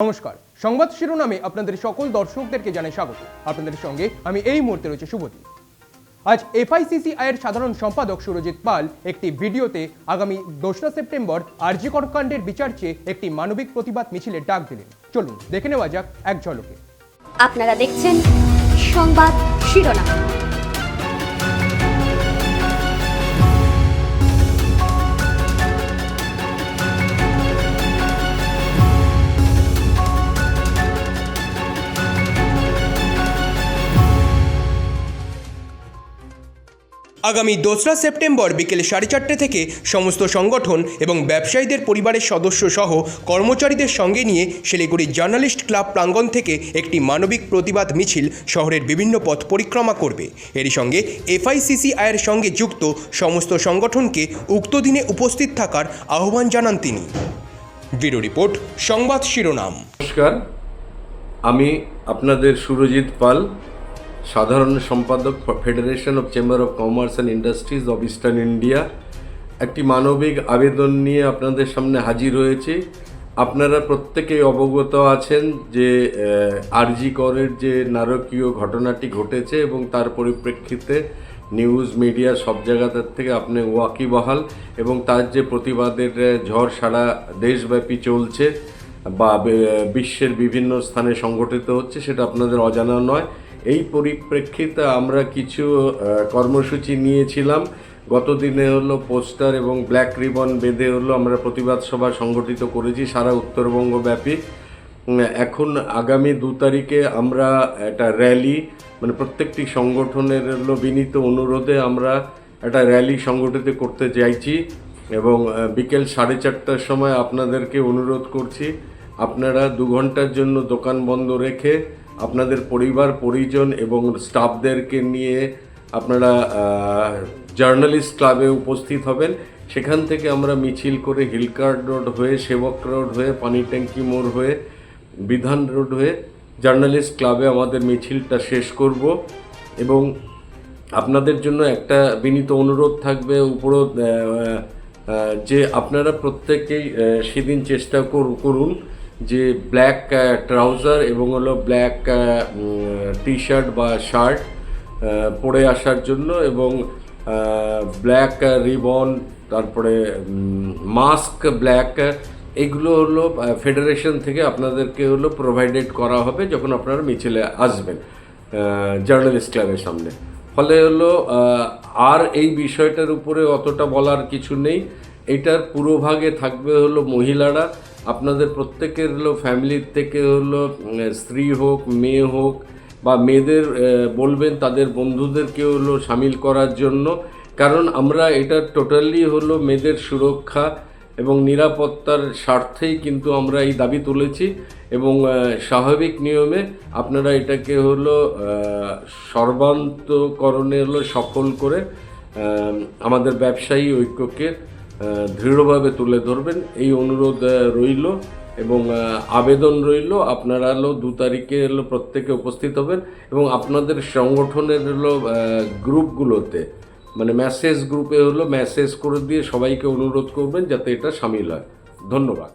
নমস্কার, সংবাদ শিরোনামে আপনাদের সকল দর্শকদেরকে জানাই স্বাগত। আপনাদের সঙ্গে আমি এই মুহূর্তে রয়েছে শুভদীপ। আজ এফআইসিসিআই এর সাধারণ সম্পাদক সুরজিৎ পাল একটি ভিডিওতে আগামী 2রা সেপ্টেম্বর আরজি কর কাণ্ডের বিচার চেয়ে একটি মানবিক প্রতিবাদ মিছিলের ডাক দিলেন। চলুন দেখে নেওয়া যাক এক ঝলকে। আপনারা দেখছেন সংবাদ শিরোনাম। আগামী 2রা সেপ্টেম্বর বিকেল 4:30 থেকে সমস্ত সংগঠন এবং ব্যবসায়ীদের পরিবারের সদস্য সহ কর্মচারীদের সঙ্গে নিয়ে শিলিগুড়ি জার্নালিস্ট ক্লাব প্রাঙ্গণ থেকে একটি মানবিক প্রতিবাদ মিছিল শহরের বিভিন্ন পথ পরিক্রমা করবে। এরই সঙ্গে এফআইসিসিআইয়ের সঙ্গে যুক্ত সমস্ত সংগঠনকে উক্ত দিনে উপস্থিত থাকার আহ্বান জানান তিনি। ব্যুরো রিপোর্ট, সংবাদ শিরোনাম। নমস্কার, আমি আপনাদের সুরজিৎ পাল, সাধারণ সম্পাদক federation of chamber of commerce and industries of eastern India. একটি মানবিক আবেদন নিয়ে আপনাদের সামনে হাজির হয়েছি। আপনারা প্রত্যেকেই অবগত আছেন যে আরজি করের যে নারকীয় ঘটনাটি ঘটেছে এবং তার পরিপ্রেক্ষিতে নিউজ মিডিয়া সব জায়গাতে থেকে আপনি ওয়াকিবহাল, এবং তার যে প্রতিবাদের ঝড় সারা দেশব্যাপী চলছে বা বিশ্বের বিভিন্ন স্থানে সংগঠিত হচ্ছে সেটা আপনাদের অজানা নয়। এই পরিপ্রেক্ষিতে আমরা কিছু কর্মসূচি নিয়েছিলাম। গতদিনে হলো পোস্টার এবং ব্ল্যাক রিবন বেঁধে হলো আমরা প্রতিবাদ সভা সংগঠিত করেছি সারা উত্তরবঙ্গব্যাপী। এখন আগামী 2 তারিখে আমরা একটা র্যালি, মানে প্রত্যেকটি সংগঠনের হলো বিনীত অনুরোধে আমরা একটা র্যালি সংগঠিত করতে চাইছি, এবং বিকেল 4:30টার সময় আপনাদেরকে অনুরোধ করছি আপনারা 2 ঘন্টার জন্য দোকান বন্ধ রেখে আপনাদের পরিবার পরিজন এবং স্টাফদেরকে নিয়ে আপনারা জার্নালিস্ট ক্লাবে উপস্থিত হবেন। সেখান থেকে আমরা মিছিল করে হিলকার্ড রোড হয়ে, সেবক রোড হয়ে, পানি ট্যাঙ্কি মোড় হয়ে, বিধান রোড হয়ে জার্নালিস্ট ক্লাবে আমাদের মিছিলটা শেষ করব। এবং আপনাদের জন্য একটা বিনীত অনুরোধ থাকবে উপরও যে আপনারা প্রত্যেকেই সেদিন চেষ্টা করুন যে ব্ল্যাক ট্রাউজার এবং হলো ব্ল্যাক টি শার্ট বা শার্ট পরে আসার জন্য, এবং ব্ল্যাক রিবন, তারপরে মাস্ক ব্ল্যাক, এগুলো হলো ফেডারেশন থেকে আপনাদেরকে হলো প্রোভাইডেড করা হবে যখন আপনারা মিছিলে আসবেন জার্নালিস্ট ক্লাবের সামনে। ফলে হলো আর এই বিষয়টার উপরে অতটা বলার কিছু নেই। এটার পুরোভাগে থাকবে হলো মহিলারা। আপনাদের প্রত্যেকের হলো ফ্যামিলির থেকে হলো স্ত্রী হোক, মেয়ে হোক, বা মেয়েদের বলবেন তাদের বন্ধুদেরকে হলো সামিল করার জন্য, কারণ আমরা এটা টোটালি হলো মেয়েদের সুরক্ষা এবং নিরাপত্তার স্বার্থেই কিন্তু আমরা এই দাবি তুলেছি। এবং স্বাভাবিক নিয়মে আপনারা এটাকে হলো সর্বান্তকরণে হলো সফল করে আমাদের ব্যবসায়ী ঐক্যকে দৃঢ়ভাবে তুলে ধরবেন, এই অনুরোধ রইল এবং আবেদন রইল। আপনারা হলো 2 তারিখে হলো প্রত্যেকে উপস্থিত হবেন এবং আপনাদের সংগঠনের হলো গ্রুপগুলোতে, মানে মেসেজ গ্রুপে হলো মেসেজ করে দিয়ে সবাইকে অনুরোধ করবেন যাতে এটা সামিল হয়। ধন্যবাদ।